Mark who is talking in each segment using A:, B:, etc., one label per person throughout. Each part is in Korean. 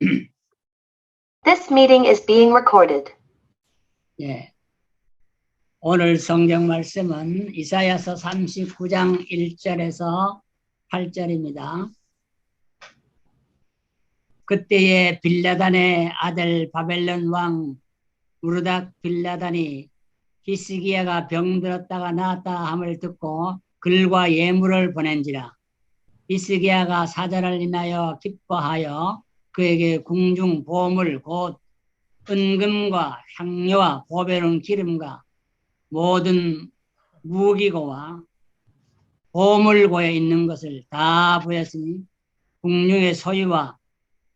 A: This meeting is being recorded.
B: 예. 오늘 성경 말씀은 이사야서 39장 1절에서 8절입니다. 그때에 빌라단의 아들 바벨론 왕 우르닥 빌라단이 히스기야가 병들었다가 나았다 함을 듣고 글과 예물을 보낸지라. 히스기야가 사자를 인하여 기뻐하여 그에게 궁중 보물 곧 은금과 향료와 보배로운 기름과 모든 무기고와 보물고에 있는 것을 다 보였으니 궁중의 소유와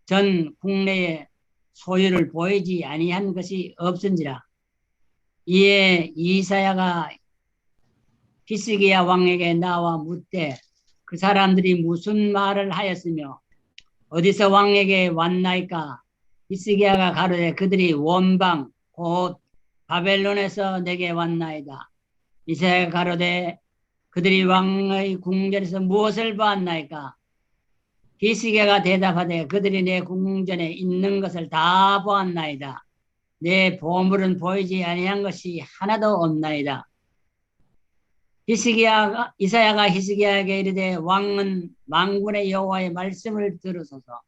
B: 전 국내의 소유를 보이지 아니한 것이 없은지라. 이에 이사야가 히스기야 왕에게 나와 묻되 그 사람들이 무슨 말을 하였으며 어디서 왕에게 왔나이까? 히스기야가 가로되 그들이 원방 곧 바벨론에서 내게 왔나이다. 이사야가 가로되 그들이 왕의 궁전에서 무엇을 보았나이까? 히스기야가 대답하되 그들이 내 궁전에 있는 것을 다 보았나이다. 내 보물은 보이지 아니한 것이 하나도 없나이다. 이사야가 히스기야에게 이르되 왕은 만군의 여호와의 말씀을 들으소서.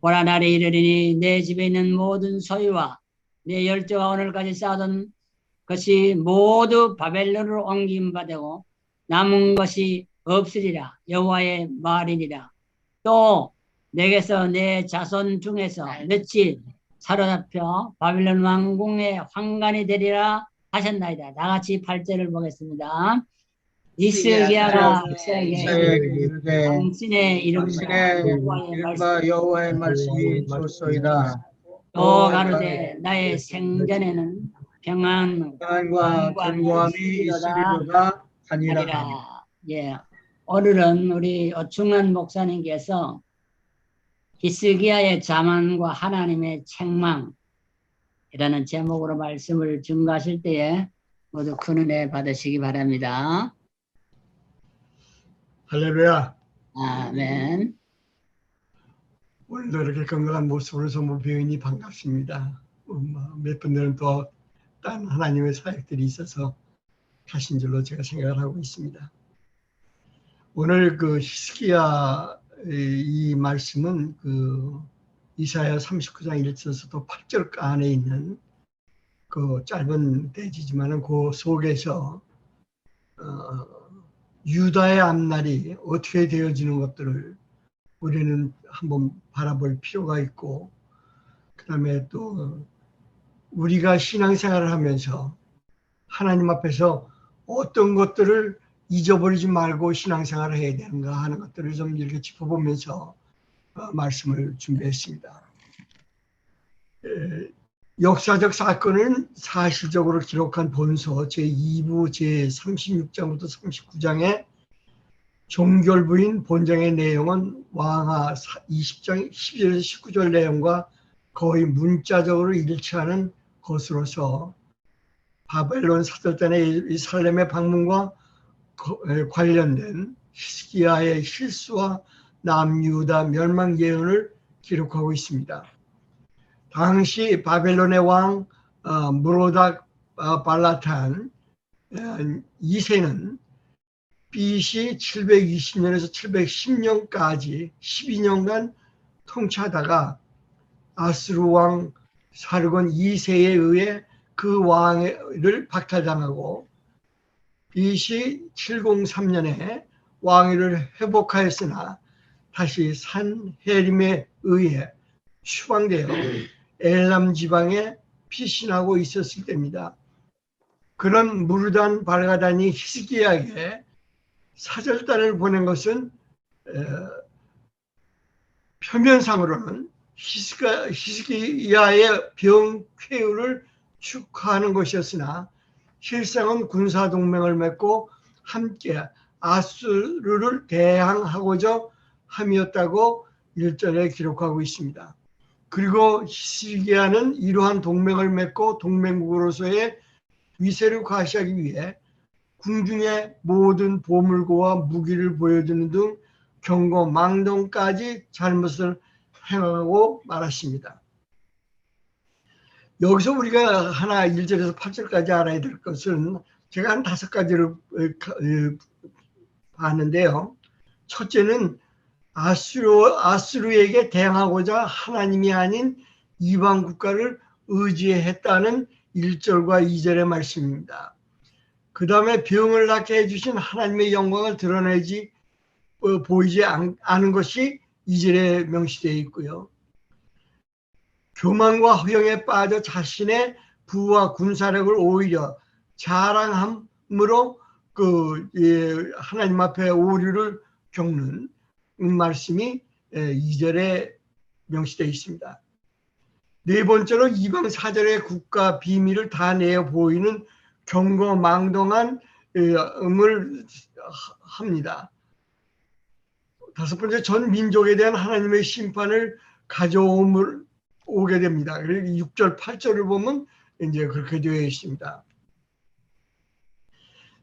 B: 보라 날이 이르리니 내 집에 있는 모든 소유와 내 열조가 오늘까지 쌓아둔 것이 모두 바벨론으로 옮김받고 남은 것이 없으리라. 여호와의 말이니라. 또 내게서 내 자손 중에서 몇이 사로잡혀 바벨론 왕궁의 환관이 되리라 하셨나이다. 다같이 8절을 보겠습니다. 히스기야가 이사야에게 당신의 이름과
C: 여호와의 말씀이 좋소이다.
B: 또 가로되 나의 생전에는 평안과 견고함이 있으리로다 하니라. 예, 오늘은 우리 어충한 목사님께서 히스기야의 자만과 하나님의 책망이라는 제목으로 말씀을 증거하실 때에 모두 큰 은혜 받으시기 바랍니다.
C: 할렐루야.
B: 아멘.
C: 오늘도 이렇게 건강한 모습으로 전부 배우니 반갑습니다. 몇 분들은 또 딴 하나님의 사역들이 있어서 가신 줄로 제가 생각을 하고 있습니다. 오늘 그 히스기야 이 말씀은 그 이사야 39장 1절에서도 8절 안에 있는 그 짧은 대지지만은 그 속에서 유다의 앞날이 어떻게 되어지는 것들을 우리는 한번 바라볼 필요가 있고, 그 다음에 또 우리가 신앙생활을 하면서 하나님 앞에서 어떤 것들을 잊어버리지 말고 신앙생활을 해야 되는가 하는 것들을 좀 이렇게 짚어보면서 말씀을 준비했습니다. 역사적 사건을 사실적으로 기록한 본서 제2부 제36장부터 39장의 종결부인 본장의 내용은 왕하 20장 12절에서 19절 내용과 거의 문자적으로 일치하는 것으로서 바벨론 사절단의 살렘의 방문과 관련된 히스기야의 실수와 남유다 멸망 예언을 기록하고 있습니다. 당시 바벨론의 왕 무로닥 발라탄 2세는 BC 720년에서 710년까지 12년간 통치하다가 아수르 왕 사르곤 2세에 의해 그 왕위를 박탈당하고 BC 703년에 왕위를 회복하였으나 다시 산헤림에 의해 추방되어 엘람 지방에 피신하고 있었을 때입니다. 그런 무르단 발가단이 히스기야에게 사절단을 보낸 것은 표면상으로는 히스기야의 병 쾌유를 축하하는 것이었으나 실상은 군사 동맹을 맺고 함께 아수르를 대항하고자 함이었다고 1절에 기록하고 있습니다. 그리고 히스기야는 이러한 동맹을 맺고 동맹국으로서의 위세를 과시하기 위해 궁중의 모든 보물고와 무기를 보여주는 등 경고 망동까지 잘못을 행하고 말았습니다. 여기서 우리가 하나 1절에서 8절까지 알아야 될 것은 제가 한 5가지를 봤는데요. 첫째는 아수르에게 대항하고자 하나님이 아닌 이방 국가를 의지했다는 1절과 2절의 말씀입니다. 그 다음에 병을 낫게 해주신 하나님의 영광을 드러내지 보이지 않은 것이 2절에 명시되어 있고요. 교만과 허영에 빠져 자신의 부와 군사력을 오히려 자랑함으로 하나님 앞에 오류를 겪는 말씀이 2절에 명시되어 있습니다. 네 번째로 이방 4절의 국가 비밀을 다 내어 보이는 경거망동한 음을 합니다. 다섯 번째, 전 민족에 대한 하나님의 심판을 오게 됩니다. 그리고 6절, 8절을 보면 이제 그렇게 되어 있습니다.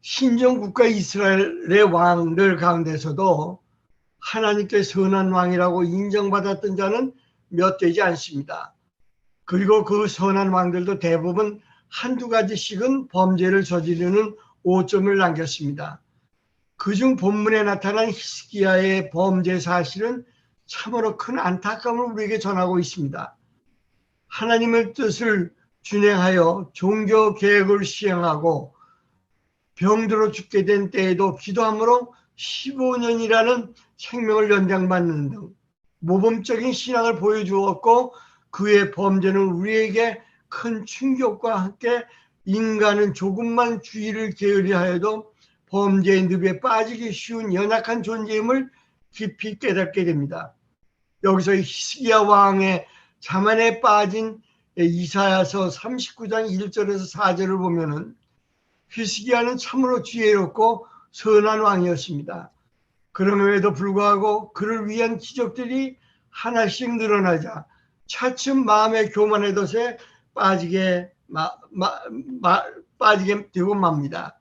C: 신정 국가 이스라엘의 왕들 가운데서도 하나님께 선한 왕이라고 인정받았던 자는 몇 되지 않습니다. 그리고 그 선한 왕들도 대부분 한두 가지씩은 범죄를 저지르는 오점을 남겼습니다. 그중 본문에 나타난 히스기야의 범죄 사실은 참으로 큰 안타까움을 우리에게 전하고 있습니다. 하나님의 뜻을 준행하여 종교 계획을 시행하고 병들어 죽게 된 때에도 기도함으로 15년이라는 생명을 연장받는 등 모범적인 신앙을 보여주었고, 그의 범죄는 우리에게 큰 충격과 함께 인간은 조금만 주의를 게으리하여도 범죄의 늪에 빠지기 쉬운 연약한 존재임을 깊이 깨닫게 됩니다. 여기서 히스기야 왕의 자만에 빠진 이사야서 39장 1절에서 4절을 보면은 히스기야는 참으로 지혜롭고 선한 왕이었습니다. 그럼에도 불구하고 그를 위한 기적들이 하나씩 늘어나자 차츰 마음의 교만의 덫에 빠지게 되고 맙니다.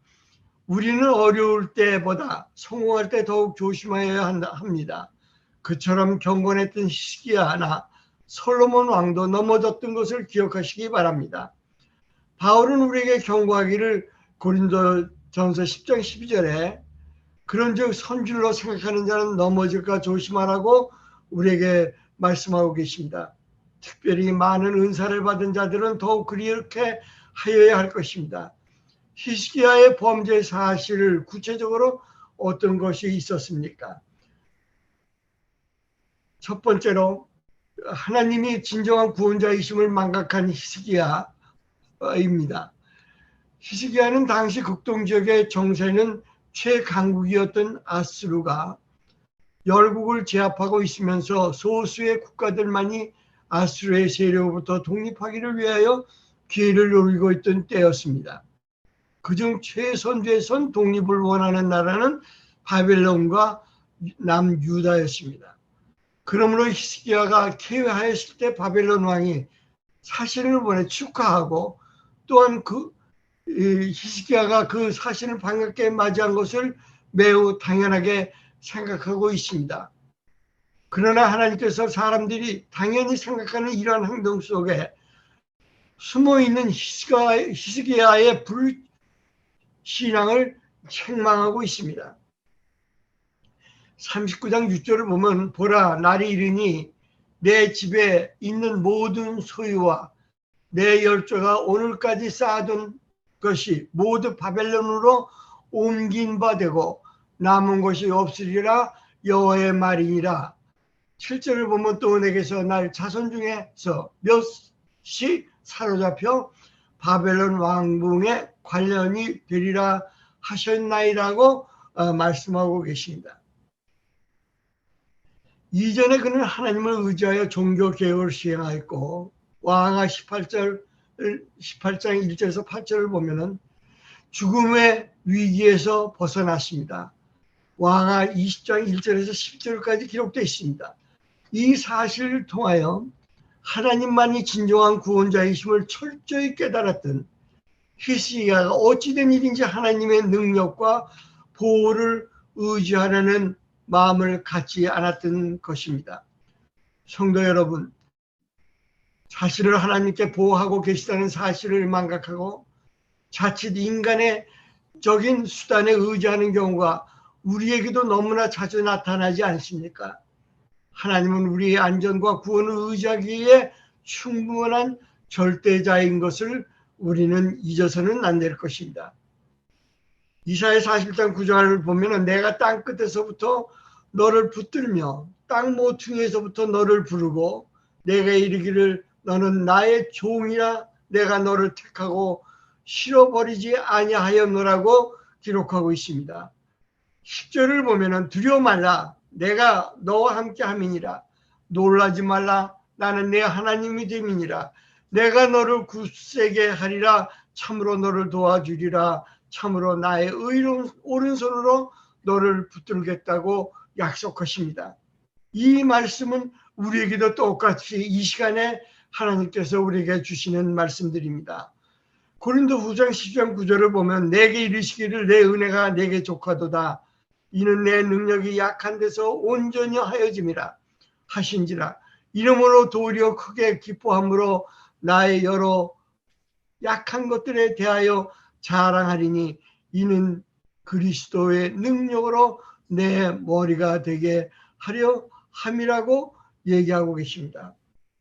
C: 우리는 어려울 때보다 성공할 때 더욱 조심하여야 합니다. 그처럼 경건했던 히스기야나 솔로몬 왕도 넘어졌던 것을 기억하시기 바랍니다. 바울은 우리에게 경고하기를 고린도전서 10장 12절에 그런즉 선줄로 생각하는 자는 넘어질까 조심하라고 우리에게 말씀하고 계십니다. 특별히 많은 은사를 받은 자들은 더욱 그렇게 하여야 할 것입니다. 히스기야의 범죄 사실을 구체적으로 어떤 것이 있었습니까? 첫 번째로 하나님이 진정한 구원자이심을 망각한 히스기야입니다. 히스기야는 당시 극동지역의 정세는 최강국이었던 아수르가 열국을 제압하고 있으면서 소수의 국가들만이 아수르의 세력으로부터 독립하기를 위하여 기회를 노리고 있던 때였습니다. 그중 최선두에선 독립을 원하는 나라는 바벨론과 남유다였습니다. 그러므로 히스기야가 쾌회하였을 때 바벨론 왕이 사신을 보내 축하하고 또한 히스기야가 그 사신을 반갑게 맞이한 것을 매우 당연하게 생각하고 있습니다. 그러나 하나님께서 사람들이 당연히 생각하는 이러한 행동 속에 숨어있는 히스기야의 불신앙을 책망하고 있습니다. 39장 6절을 보면 보라, 날이 이르니 내 집에 있는 모든 소유와 내 열조가 오늘까지 쌓아둔 것이 모두 바벨론으로 옮긴 바 되고 남은 것이 없으리라 여호와의 말이니라. 7절을 보면 또 내게서 날 자손 중에서 몇이 사로잡혀 바벨론 왕궁에 관련이 되리라 하셨나이라고 말씀하고 계십니다. 이전에 그는 하나님을 의지하여 종교 개혁을 시행하였고 왕하 18장 1절에서 8절을 보면은 죽음의 위기에서 벗어났습니다. 왕하 20장 1절에서 10절까지 기록되어 있습니다. 이 사실을 통하여 하나님만이 진정한 구원자이심을 철저히 깨달았던 히스기야가 어찌된 일인지 하나님의 능력과 보호를 의지하려는 마음을 갖지 않았던 것입니다. 성도 여러분, 자신을 하나님께 보호하고 계시다는 사실을 망각하고 자칫 인간의 적인 수단에 의지하는 경우가 우리에게도 너무나 자주 나타나지 않습니까? 하나님은 우리의 안전과 구원을 의지하기에 충분한 절대자인 것을 우리는 잊어서는 안 될 것입니다. 이사야 41장 9절을 보면 내가 땅 끝에서부터 너를 붙들며 땅 모퉁이에서부터 너를 부르고 내가 이르기를 너는 나의 종이라 내가 너를 택하고 실어버리지 아니하였노라고 기록하고 있습니다. 10절을 보면 두려워 말라 내가 너와 함께 함이니라 놀라지 말라 나는 내 하나님이 됨이니라 내가 너를 굳세게 하리라 참으로 너를 도와주리라 참으로 나의 의로운 오른손으로 너를 붙들겠다고 약속하십니다. 이 말씀은 우리에게도 똑같이 이 시간에 하나님께서 우리에게 주시는 말씀들입니다. 고린도 후상 10장 9절을 보면 내게 이르시기를 내 은혜가 내게 족하도다 이는 내 능력이 약한 데서 온전히 하여짐이라 하신지라 이러므로 도리어 크게 기뻐함으로 나의 여러 약한 것들에 대하여 자랑하리니 이는 그리스도의 능력으로 내 머리가 되게 하려 함이라고 얘기하고 계십니다.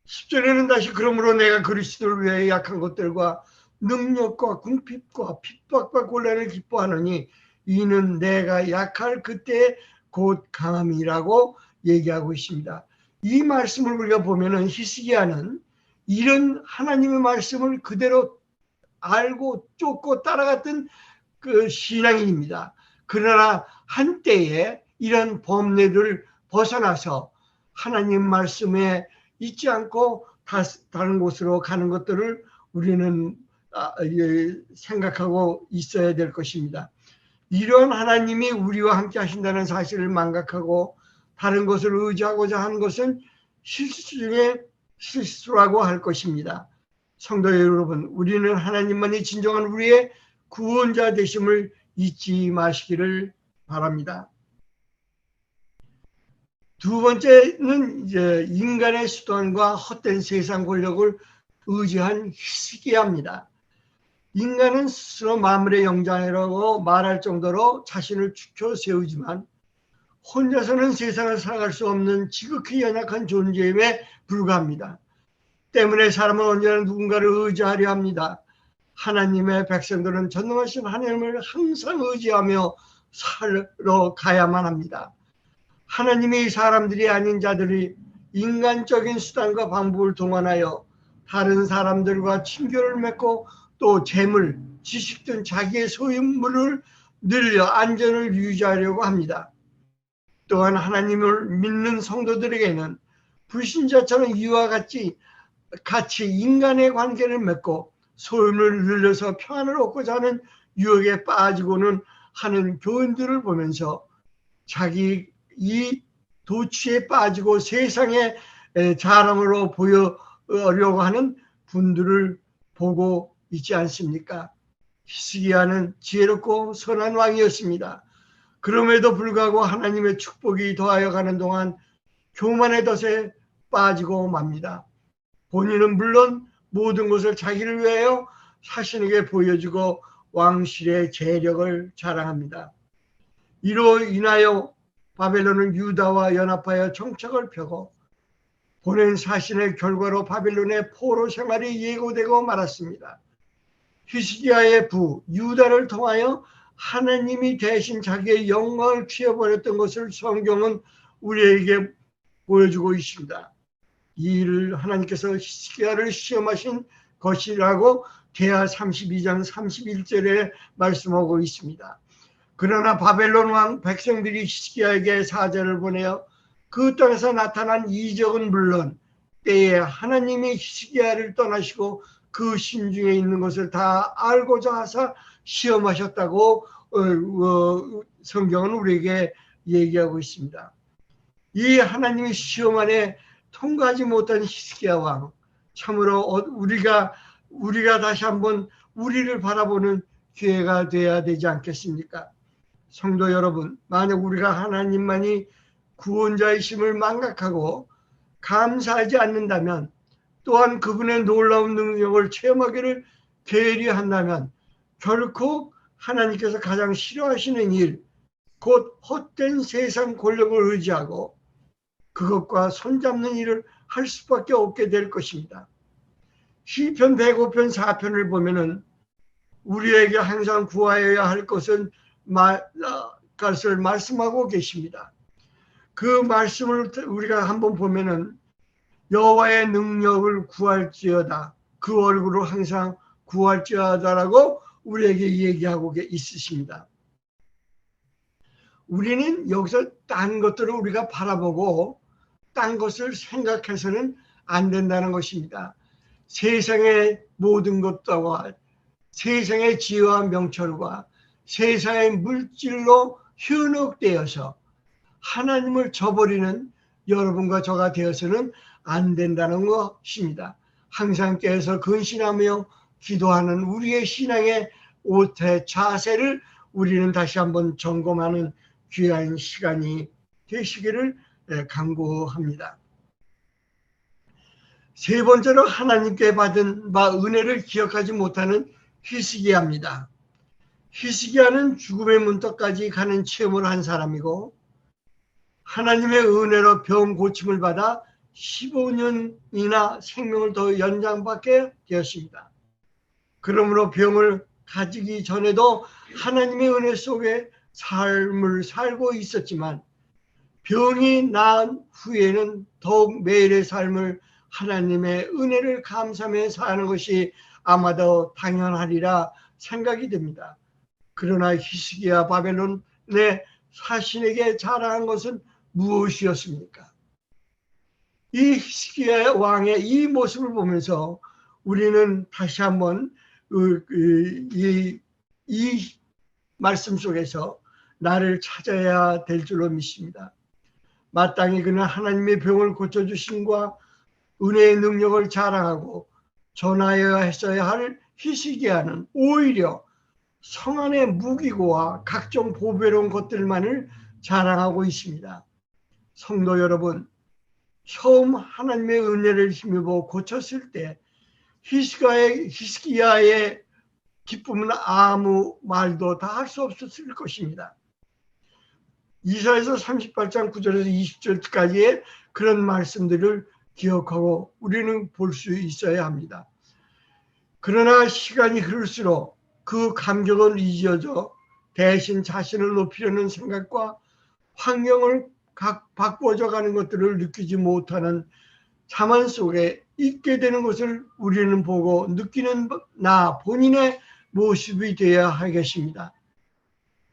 C: 10절에는 다시 그러므로 내가 그리스도를 위해 약한 것들과 능력과 궁핍과 핍박과 곤란을 기뻐하느니 이는 내가 약할 그때 곧 강함이라고 얘기하고 있습니다. 이 말씀을 우리가 보면은 히스기야는 이런 하나님의 말씀을 그대로 알고 쫓고 따라갔던 그 신앙인입니다. 그러나 한때에 이런 범례를 벗어나서 하나님 말씀에 있지 않고 다른 곳으로 가는 것들을 우리는 생각하고 있어야 될 것입니다. 이런 하나님이 우리와 함께 하신다는 사실을 망각하고 다른 것을 의지하고자 하는 것은 실수 중에 실수라고 할 것입니다. 성도 여러분, 우리는 하나님만이 진정한 우리의 구원자 되심을 잊지 마시기를 바랍니다. 두 번째는 이제 인간의 수단과 헛된 세상 권력을 의지한 히스기야입니다. 인간은 스스로 만물의 영장이라고 말할 정도로 자신을 추켜 세우지만 혼자서는 세상을 살아갈 수 없는 지극히 연약한 존재임에 불과합니다. 때문에 사람은 언제나 누군가를 의지하려 합니다. 하나님의 백성들은 전능하신 하나님을 항상 의지하며 살아가야만 합니다. 하나님이 사람들이 아닌 자들이 인간적인 수단과 방법을 동원하여 다른 사람들과 친교를 맺고 또 재물, 지식 등 자기의 소유물을 늘려 안전을 유지하려고 합니다. 또한 하나님을 믿는 성도들에게는 불신자처럼 이와 같이 인간의 관계를 맺고 소유를 늘려서 평안을 얻고자 하는 유혹에 빠지고는 하는 교인들을 보면서 자기 이 도취에 빠지고 세상의 자랑으로 보여려고 하는 분들을 보고 있지 않습니까? 히스기야는 지혜롭고 선한 왕이었습니다. 그럼에도 불구하고 하나님의 축복이 더하여 가는 동안 교만의 덫에 빠지고 맙니다. 본인은 물론 모든 것을 자기를 위하여 자신에게 보여주고 왕실의 재력을 자랑합니다. 이로 인하여 바벨론은 유다와 연합하여 정책을 펴고 보낸 사신의 결과로 바벨론의 포로 생활이 예고되고 말았습니다. 히스기야의 부 유다를 통하여 하나님이 대신 자기의 영광을 취해버렸던 것을 성경은 우리에게 보여주고 있습니다. 이 일을 하나님께서 히스기야를 시험하신 것이라고 게하 32장 31절에 말씀하고 있습니다. 그러나 바벨론 왕 백성들이 히스기야에게 사자를 보내어 그 땅에서 나타난 이적은 물론 때에 하나님이 히스기야를 떠나시고 그 심중에 있는 것을 다 알고자 하사 시험하셨다고 성경은 우리에게 얘기하고 있습니다. 이 하나님의 시험 안에 통과하지 못한 히스기야 왕, 참으로 우리가 다시 한번 우리를 바라보는 기회가 되어야 되지 않겠습니까? 성도 여러분, 만약 우리가 하나님만이 구원자이심을 망각하고 감사하지 않는다면, 또한 그분의 놀라운 능력을 체험하기를 게으리한다면 결코 하나님께서 가장 싫어하시는 일, 곧 헛된 세상 권력을 의지하고 그것과 손잡는 일을 할 수밖에 없게 될 것입니다. 시편 105편 4편을 보면은 우리에게 항상 구하여야 할 것을 말씀하고 계십니다. 그 말씀을 우리가 한번 보면은 여호와의 능력을 구할지어다, 그 얼굴을 항상 구할지어다라고 우리에게 얘기하고 있으십니다. 우리는 여기서 딴 것들을 우리가 바라보고 딴 것을 생각해서는 안 된다는 것입니다. 세상의 모든 것과 세상의 지혜와 명철과 세상의 물질로 현혹되어서 하나님을 저버리는 여러분과 저가 되어서는 안 된다는 것입니다. 항상 깨어서 근신하며 기도하는 우리의 신앙의 오태 자세를 우리는 다시 한번 점검하는 귀한 시간이 되시기를 간구합니다. 세 번째로 하나님께 받은 바 은혜를 기억하지 못하는 히스기야입니다. 히스기야는 죽음의 문턱까지 가는 체험을 한 사람이고 하나님의 은혜로 병 고침을 받아 15년이나 생명을 더 연장받게 되었습니다. 그러므로 병을 가지기 전에도 하나님의 은혜 속에 삶을 살고 있었지만 병이 나은 후에는 더욱 매일의 삶을 하나님의 은혜를 감사하며 사는 것이 아마도 당연하리라 생각이 됩니다. 그러나 히스기야 바벨론의 사신에게 자랑한 것은 무엇이었습니까? 이 히스기야 왕의 이 모습을 보면서 우리는 다시 한번 이 말씀 속에서 나를 찾아야 될 줄로 믿습니다. 마땅히 그는 하나님의 병을 고쳐주심과 은혜의 능력을 자랑하고 전하여야 했어야 할 히스기야는 오히려 성안의 무기고와 각종 보배로운 것들만을 자랑하고 있습니다. 성도 여러분, 처음 하나님의 은혜를 힘입어 고쳤을 때 히스기야의 기쁨은 아무 말도 다 할 수 없었을 것입니다. 이사야서 38장 9절에서 20절까지의 그런 말씀들을 기억하고 우리는 볼 수 있어야 합니다. 그러나 시간이 흐를수록 그 감격은 잊어져 대신 자신을 높이려는 생각과 환경을 바꿔져 가는 것들을 느끼지 못하는 자만 속에 있게 되는 것을 우리는 보고 느끼는 나 본인의 모습이 되어야 하겠습니다.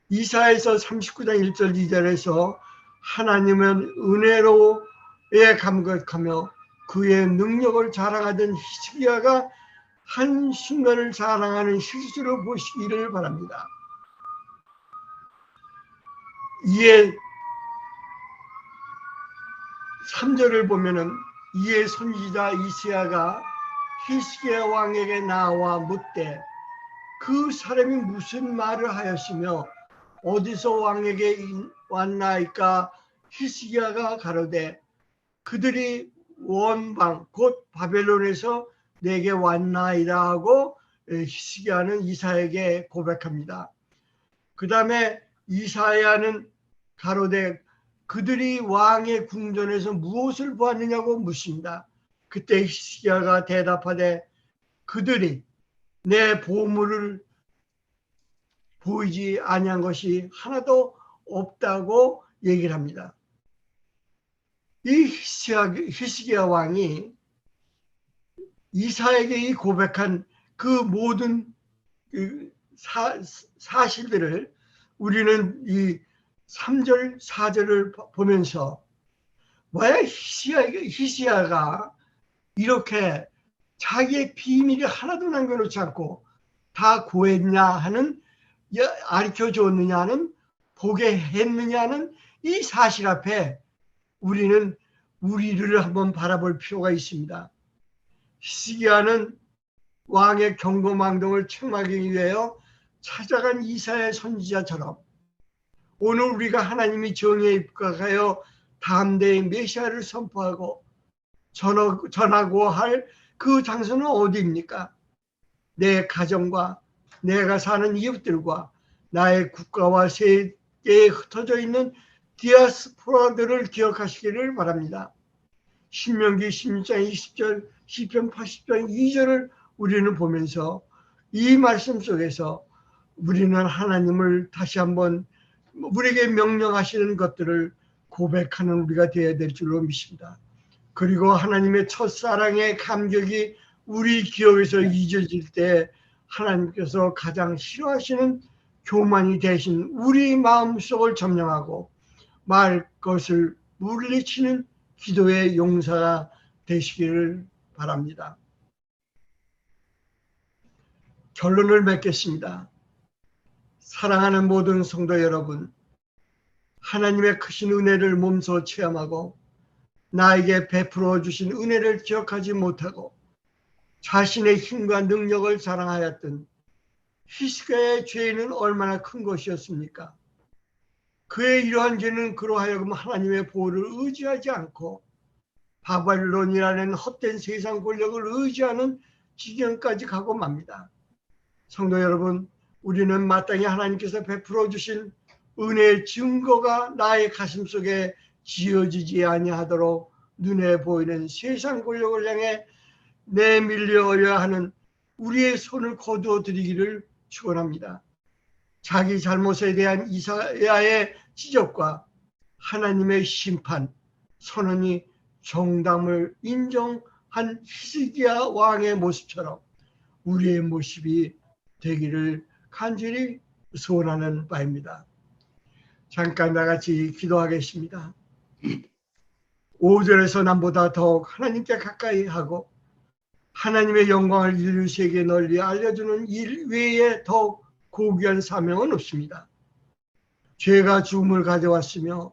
C: 이사야서 39장 1절 2절에서 하나님은 은혜로에 감격하며 그의 능력을 자랑하던 히스기야가 한순간을 자랑하는 실수를 보시기를 바랍니다. 이에 3절을 보면은 이에 선지자 이사야가 히스기야 왕에게 나와 묻되 그 사람이 무슨 말을 하였으며 어디서 왕에게 왔나이까? 히스기야가 가로되 그들이 원방 곧 바벨론에서 내게 왔나이다 하고 히스기야는 이사야에게 고백합니다. 그 다음에 이사야는 가로되 그들이 왕의 궁전에서 무엇을 보았느냐고 묻습니다. 그때 히스기야가 대답하되 그들이 내 보물을 보이지 아니한 것이 하나도 없다고 얘기를 합니다. 이 히스기야 왕이 이사야에게 이 고백한 그 모든 사실들을 우리는 이 3절 4절을 보면서 왜 히스기야가 이렇게 자기의 비밀이 하나도 남겨놓지 않고 다 고했냐 하는, 가르쳐줬느냐는, 보게 했느냐는 이 사실 앞에 우리는 우리를 한번 바라볼 필요가 있습니다. 히스기야는 왕의 경고망동을 책망하기 위하여 찾아간 이사야 선지자처럼 오늘 우리가 하나님이 정의에 입각하여 담대히 메시아를 선포하고 전하고 할 그 장소는 어디입니까? 내 가정과 내가 사는 이웃들과 나의 국가와 세계에 흩어져 있는 디아스포라들을 기억하시기를 바랍니다. 신명기 16장 20절, 시편 80장 2절을 우리는 보면서 이 말씀 속에서 우리는 하나님을 다시 한번 우리에게 명령하시는 것들을 고백하는 우리가 되어야 될 줄로 믿습니다. 그리고 하나님의 첫사랑의 감격이 우리 기억에서 잊어질 때 하나님께서 가장 싫어하시는 교만이 대신 우리 마음속을 점령하고 말 것을 물리치는 기도의 용사가 되시기를 바랍니다. 결론을 맺겠습니다. 사랑하는 모든 성도 여러분, 하나님의 크신 은혜를 몸소 체험하고 나에게 베풀어 주신 은혜를 기억하지 못하고 자신의 힘과 능력을 자랑하였던 히스기야의 죄는 얼마나 큰 것이었습니까? 그의 이러한 죄는 그로 하여금 하나님의 보호를 의지하지 않고 바벨론이라는 헛된 세상 권력을 의지하는 지경까지 가고 맙니다. 성도 여러분, 우리는 마땅히 하나님께서 베풀어 주신 은혜의 증거가 나의 가슴 속에 지어지지 아니하도록 눈에 보이는 세상 권력을 향해 내밀려야 하는 우리의 손을 거두어 드리기를 축원합니다. 자기 잘못에 대한 이사야의 지적과 하나님의 심판, 선언이 정당을 인정한 히스기야 왕의 모습처럼 우리의 모습이 되기를 간절히 소원하는 바입니다. 잠깐 나같이 기도하겠습니다. 5절에서 남보다 더욱 하나님께 가까이 하고 하나님의 영광을 인류 세계에 널리 알려주는 일 외에 더욱 고귀한 사명은 없습니다. 죄가 죽음을 가져왔으며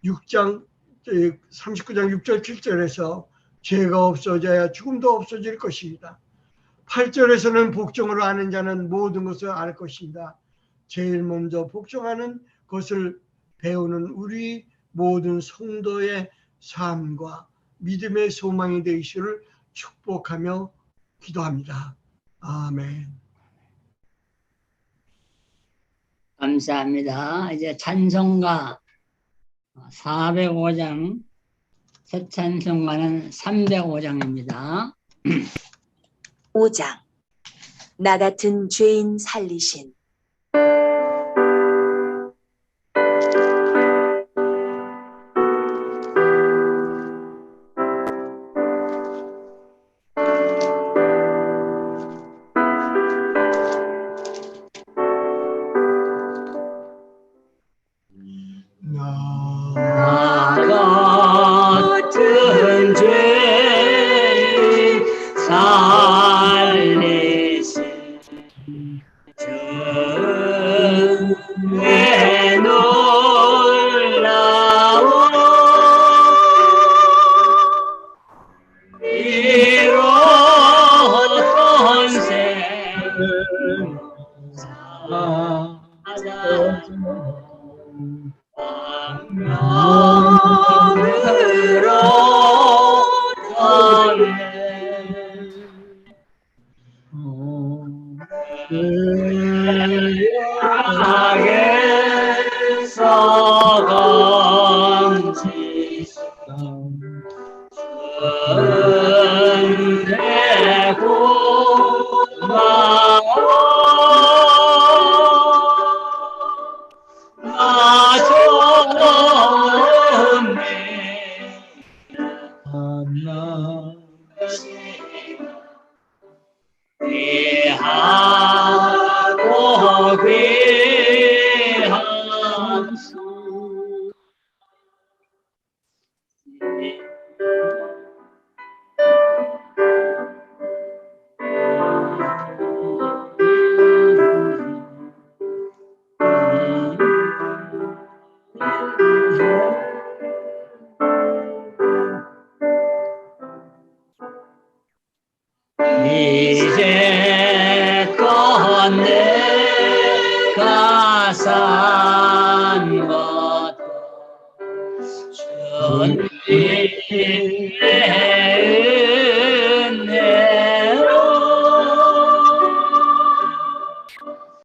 C: 6장 39장 6절 7절에서 죄가 없어져야 죽음도 없어질 것입니다. 8절에서는 복종을 아는 자는 모든 것을 알 것입니다. 제일 먼저 복종하는 것을 배우는 우리 모든 성도의 삶과 믿음의 소망이 되시기를 축복하며 기도합니다. 아멘.
B: 감사합니다. 이제 찬송가 405장, 새 찬송가는 305장입니다.
D: 5장 나 같은 죄인 살리신.
B: 나 같은 죄인 살리신 주의 놀라운 이로운 생사자 왕명으로 죄악에서 건지시고 귀하고 귀한 수 이제